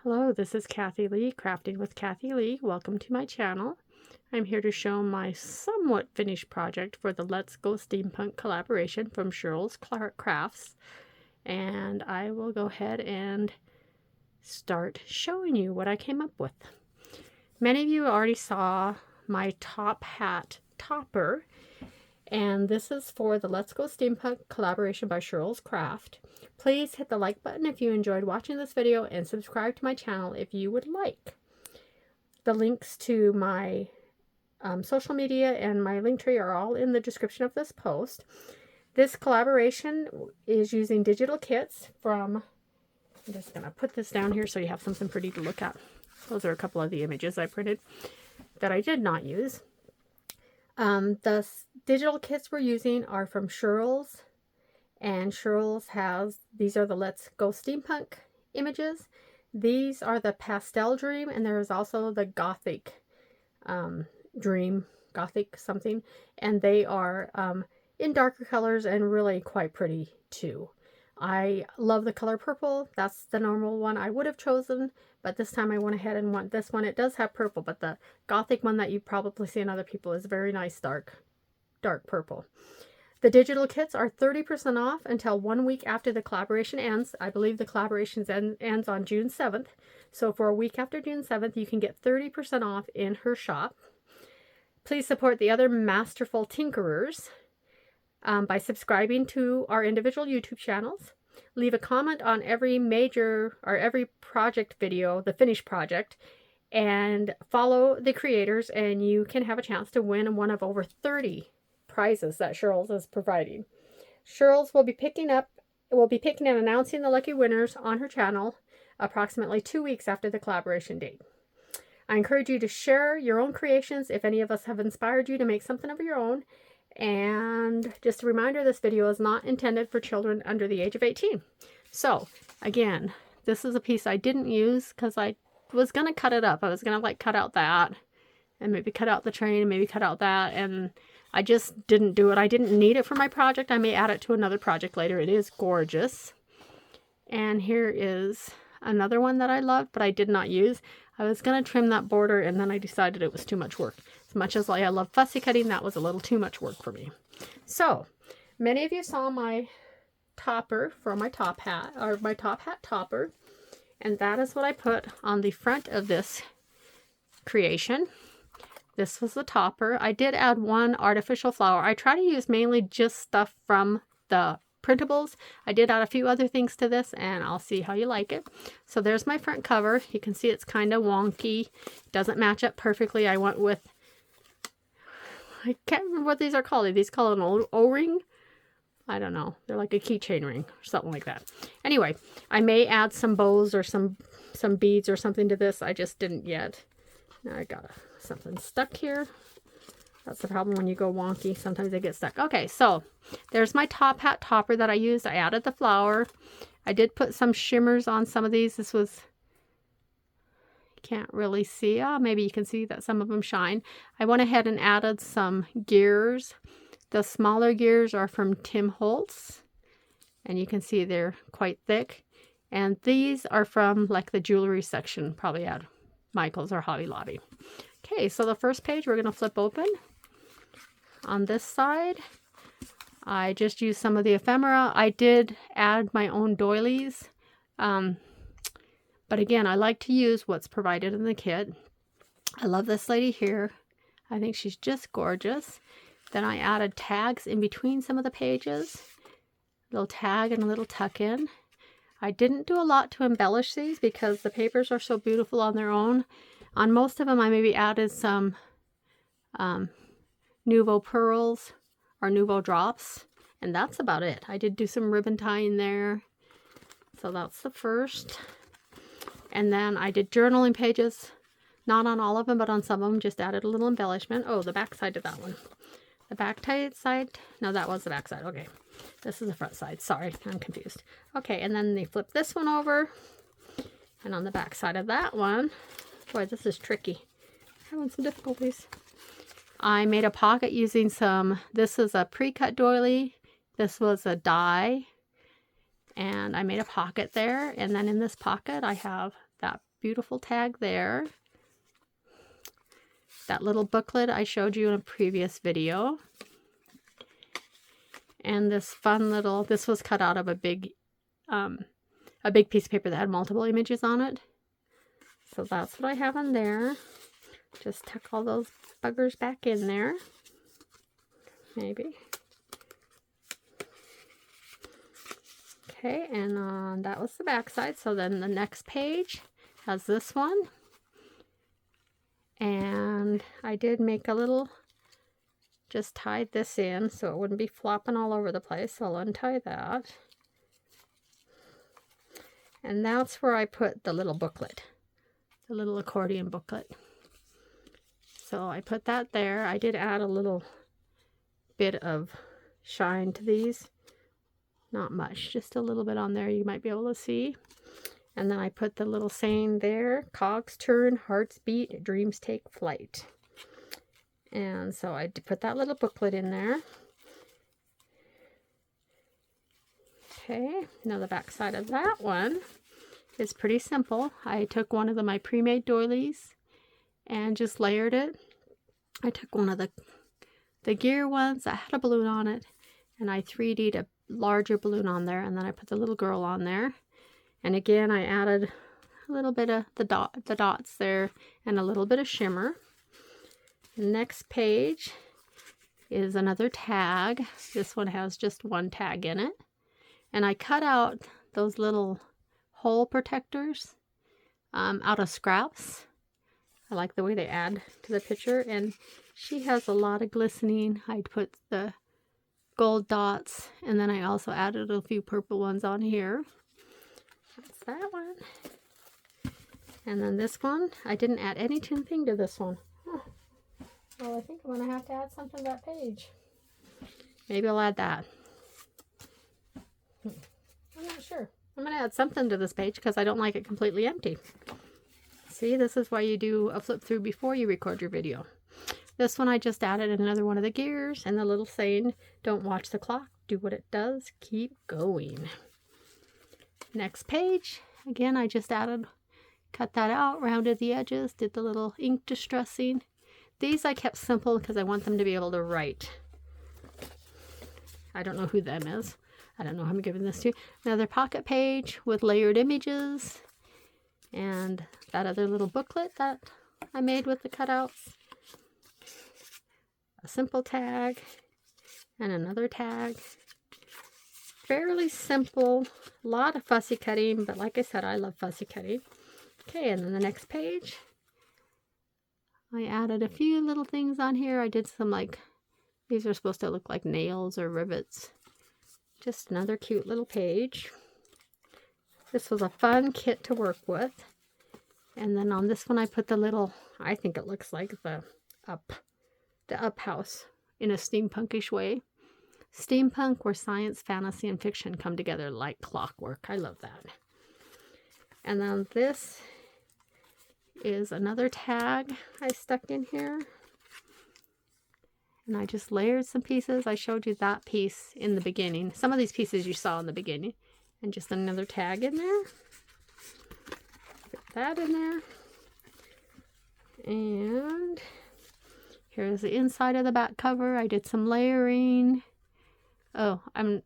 Hello, this is Kathy Lee, Crafting with Kathy Lee. Welcome to my channel. I'm here to show my somewhat finished project for the Let's Go Steampunk collaboration from Sherls Crafts. And I will go ahead and start showing you what I came up with. Many of you already saw my top hat topper, and this is for the Let's Go Steampunk collaboration by Sherls Craft. Please hit the like button if you enjoyed watching this video and subscribe to my channel if you would like. The links to my social media and my Linktree are all in the description of this post. This collaboration is using digital kits from, I'm just going to put this down here so you have something pretty to look at. Those are a couple of the images I printed that I did not use. The digital kits we're using are from Sherls, and Sherls has, these are the Let's Go Steampunk images. These are the Pastel Dream, and there is also the Gothic Dream, Gothic something, and they are in darker colors and really quite pretty too. I love the color purple. That's the normal one I would have chosen, but this time I went ahead and went this one. It does have purple, but the Gothic one that you probably see in other people is very nice dark purple. The digital kits are 30% off until 1 week after the collaboration ends. I believe the collaboration ends on June 7th. So for a week after June 7th, you can get 30% off in her shop. Please support the other masterful tinkerers by subscribing to our individual YouTube channels. Leave a comment on every major or every project video, the finished project, and follow the creators, and you can have a chance to win one of over 30 prizes that Sherls is providing. Sherls will be picking and announcing the lucky winners on her channel approximately 2 weeks after the collaboration date. I encourage you to share your own creations if any of us have inspired you to make something of your own. And just a reminder, this video is not intended for children under the age of 18. So again, this is a piece I didn't use because I was going to cut it up. I was going to like cut out that and maybe cut out the train and maybe cut out that, and I just didn't do it. I didn't need it for my project. I may add it to another project later. It is gorgeous. And here is another one that I loved, but I did not use. I was going to trim that border, and then I decided it was too much work. As much as I love fussy cutting, that was a little too much work for me. So, many of you saw my topper for my top hat, or my top hat topper, and that is what I put on the front of this creation. This was the topper. I did add one artificial flower. I try to use mainly just stuff from the printables. I did add a few other things to this, and I'll see how you like it. So there's my front cover. You can see it's kind of wonky. Doesn't match up perfectly. I went with, I can't remember what these are called. Are these called an O-ring? I don't know. They're like a keychain ring or something like that. Anyway, I may add some bows or some beads or something to this. I just didn't yet. Now I got something stuck here. That's the problem when you go wonky. Sometimes they get stuck. Okay, so there's my top hat topper that I used. I added the flower. I did put some shimmers on some of these. This was, can't really see. Maybe you can see that some of them shine. I went ahead and added some gears. The smaller gears are from Tim Holtz, and you can see they're quite thick. And these are from like the jewelry section, probably at Michael's or Hobby Lobby. Okay, so the first page we're going to flip open. On this side, I just used some of the ephemera. I did add my own doilies, but again, I like to use what's provided in the kit. I love this lady here. I think she's just gorgeous. Then I added tags in between some of the pages. A little tag and a little tuck in. I didn't do a lot to embellish these because the papers are so beautiful on their own. On most of them, I maybe added some Nouveau pearls or Nouveau drops, and that's about it. I did do some ribbon tying there. So that's the first. And then I did journaling pages, not on all of them, but on some of them, just added a little embellishment. Oh, the back side of that one. The back side? No, that was the back side. Okay. This is the front side. Sorry, I'm confused. Okay, and then they flip this one over. And on the back side of that one, boy, this is tricky. I'm having some difficulties. I made a pocket using some, this is a pre-cut doily. This was a die. And I made a pocket there. And then in this pocket, I have that beautiful tag there. That little booklet I showed you in a previous video. And this fun little, this was cut out of a big piece of paper that had multiple images on it. So that's what I have in there. Just tuck all those buggers back in there. Maybe. Okay, and that was the back side. So then the next page has this one. And I did make a little, just tied this in so it wouldn't be flopping all over the place. So I'll untie that. And that's where I put the little booklet, the little accordion booklet. So I put that there. I did add a little bit of shine to these. Not much, just a little bit on there you might be able to see. And then I put the little saying there, cogs turn, hearts beat, dreams take flight. And so I put that little booklet in there. Okay, now the back side of that one is pretty simple. I took one of my pre-made doilies and just layered it. I took one of the gear ones that had a balloon on it, and I 3D'd a larger balloon on there, and then I put the little girl on there. And again, I added a little bit of the dots there and a little bit of shimmer. Next page is another tag. This one has just one tag in it. And I cut out those little hole protectors out of scraps. I like the way they add to the picture. And she has a lot of glistening. I put the gold dots, and then I also added a few purple ones on here. That's that one. And then this one, I didn't add anything to this one. Huh. Well, I think I'm going to have to add something to that page. Maybe I'll add that. I'm not sure. I'm going to add something to this page because I don't like it completely empty. See, this is why you do a flip through before you record your video. This one I just added another one of the gears and the little saying, don't watch the clock, do what it does, keep going. Next page, again, I just cut that out, rounded the edges, did the little ink distressing. These I kept simple because I want them to be able to write. I don't know who them is. I don't know who I'm giving this to. Another pocket page with layered images. And that other little booklet that I made with the cutouts. A simple tag. And another tag. Fairly simple. A lot of fussy cutting, but like I said, I love fussy cutting. Okay, and then the next page. I added a few little things on here. I did some these are supposed to look like nails or rivets. Just another cute little page. This was a fun kit to work with. And then on this one I put the little, I think it looks like the up house in a steampunkish way. Steampunk, where science, fantasy, and fiction come together like clockwork. I love that. And then this is another tag I stuck in here. And I just layered some pieces. I showed you that piece in the beginning. Some of these pieces you saw in the beginning. And just another tag in there. Put that in there. And here's the inside of the back cover. I did some layering. Oh, I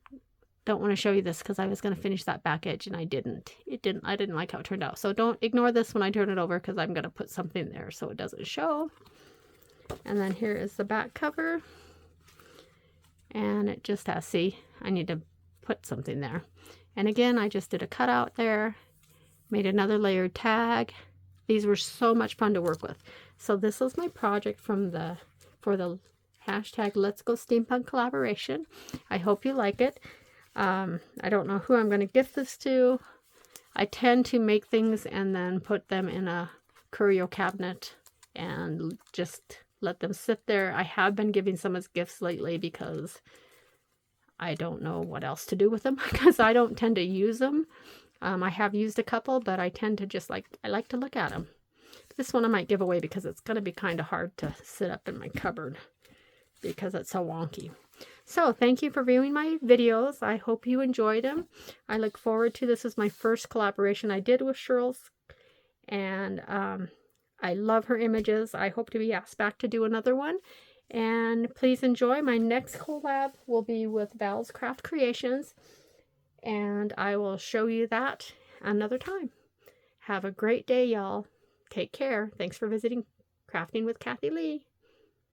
don't want to show you this because I was going to finish that back edge and I didn't. I didn't like how it turned out. So don't ignore this when I turn it over because I'm going to put something there so it doesn't show. And then here is the back cover. And it just has, see, I need to put something there. And again, I just did a cutout there. Made another layered tag. These were so much fun to work with. So this is my project for the hashtag Let's Go Steampunk collaboration. I hope you like it. I don't know who I'm going to gift this to. I tend to make things and then put them in a curio cabinet and just let them sit there. I have been giving some as gifts lately because I don't know what else to do with them because I don't tend to use them. I have used a couple, but I tend to just I like to look at them. This one I might give away because it's going to be kind of hard to sit up in my cupboard because it's so wonky. So thank you for viewing my videos. I hope you enjoyed them. I look forward to, this is my first collaboration I did with Sherls, And I love her images. I hope to be asked back to do another one. And please enjoy. My next collab will be with Val's Craft Creations, and I will show you that another time. Have a great day, y'all. Take care. Thanks for visiting Crafting with Kathy Lee.